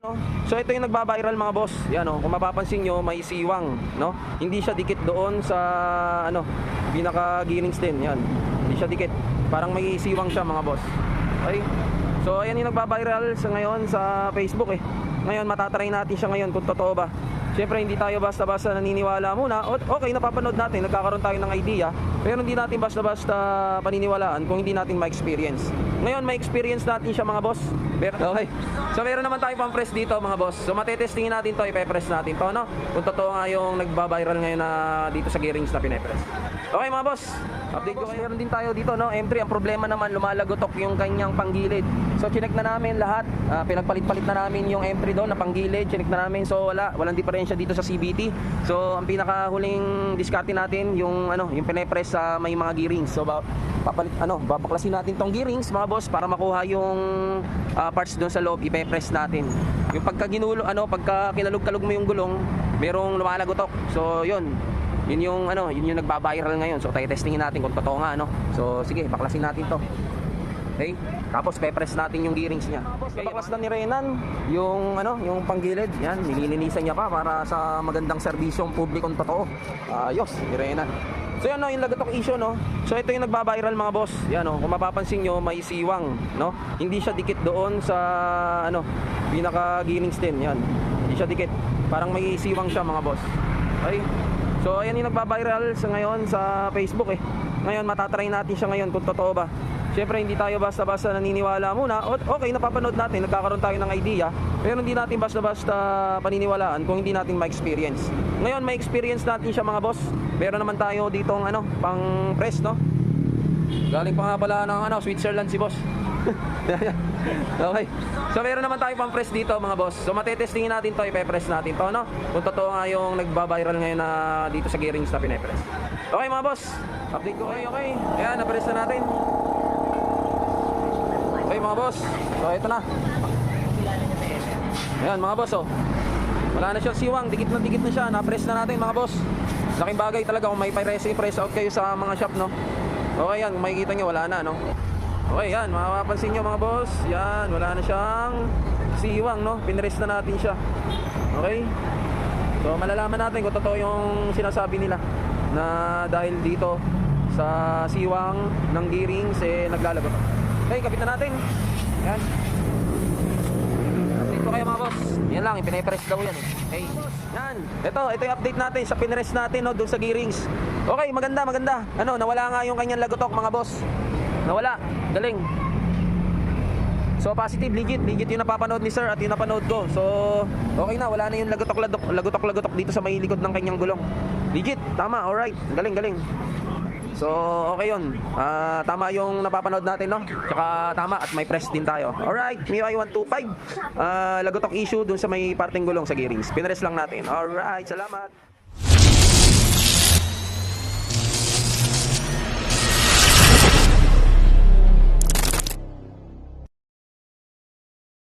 No? So ito yung nagba-viral mga boss. Yan oh, kung mapapansin nyo, may siwang, no? Hindi siya dikit doon sa ano, pinaka-gearings din, yan. Hindi siya dikit. Parang may siwang siya mga boss. Okay? So ayan yung nagba-viral sa ngayon sa Facebook eh. Ngayon matatry natin siya ngayon kung totoo ba. Siyempre hindi tayo basta-basta naniniwala muna. Okay, napapanood natin, nagkakaroon tayo ng idea. Pero hindi natin basta-basta paniniwalaan kung hindi natin ma-experience. Ngayon may experience natin siya mga boss. Okay. So meron naman tayo pang press dito mga boss. So matetestingin natin to, ipe-press natin to, no? Kung totoo nga yung nagba-viral ngayon na dito sa gearings na pine-press. Okay mga boss, update ko kayo. Meron din tayo dito, no? M3, ang problema naman lumalagotok yung kanyang panggilid. So chinek na namin lahat. Pinagpalit-palit na namin yung M3 doon na panggilid, chinek na namin. So walang diferensya dito sa CVT. So ang pinakahuling diskarte natin yung yung pine-press sa may mga gearings. So babaklasin natin tong gearings mga boss para makuha yung parts doon sa loob, ipe-press natin. Yung pagka kinalog-kalog mo yung gulong, merong lumalagotok. So yun yung yun yung nagba-viral ngayon. So testingin natin kung totoo nga, So sige, baklasin natin to. Okay? Tapos pe-press natin yung gearings niya. Okay, baklas na ni Renan yung yung panggilid. Yan, nililinisan niya pa para sa magandang serbisyong publikong totoo. Ayos, ni Renan. So yan yung lagotok issue, no. So ito yung nagba-viral mga boss. Yan kung mapapansin nyo, may siwang, no. Hindi siya dikit doon sa pinaka-gearings din, yan. Hindi siya dikit. Parang may siwang siya mga boss. Okay? So ayan yung nagba-viral sa ngayon sa Facebook eh. Ngayon matatry natin siya ngayon kung totoo ba. Siyempre hindi tayo basta-basta naniniwala muna. Okay, napapanood natin, nagkakaroon tayo ng idea. Pero hindi natin basta-basta paniniwalaan kung hindi natin ma-experience. Ngayon may experience natin siya mga boss. Meron naman tayo ditong pang press, no. Galing pa nga pala ng Switzerland si boss. Okay. So meron naman tayo pang press dito mga boss. So matetestingin natin to, ipe-press natin to, no. Kung totoo nga yung nagba-viral ngayon na dito sa gearings na pine-press. Okay mga boss, update ko kayo. Okay, ayan, na-press na natin. Okay mga boss, so ito na. Ayan mga boss, wala na siya siwang, dikit na siya. Na-press na natin mga boss. Laking bagay talaga kung may press out kayo sa mga shop, no. Okay, yan, kung makikita nyo, wala na, no. Okay, yan, mapapansin nyo mga boss. Yan, wala na siyang siwang, no. Pinrest na natin siya. Okay. So malalaman natin kung totoo yung sinasabi nila na dahil dito sa siwang ng gearings naglalagot. Okay, kapit na natin. Yan. Update ko kayo mga boss. Yan lang, ipine-press daw yan. Okay. Yan. Ito yung update natin sa pinrest natin, no, doon sa gearings. Okay, maganda. Nawala nga yung kanyang lagotok mga boss. Nawala. Galing. So positive, legit yung napapanood ni sir at yung napanood ko. So okay na, wala na yung lagotok dito sa may likod ng kanyang gulong. Legit, tama, alright. Galing. So okay yun. Tama yung napapanood natin, no. Tsaka tama at may press din tayo. Alright, MIUI 125. Lagotok issue dun sa may parteng gulong sa gearings. Pinrest lang natin. Alright, salamat.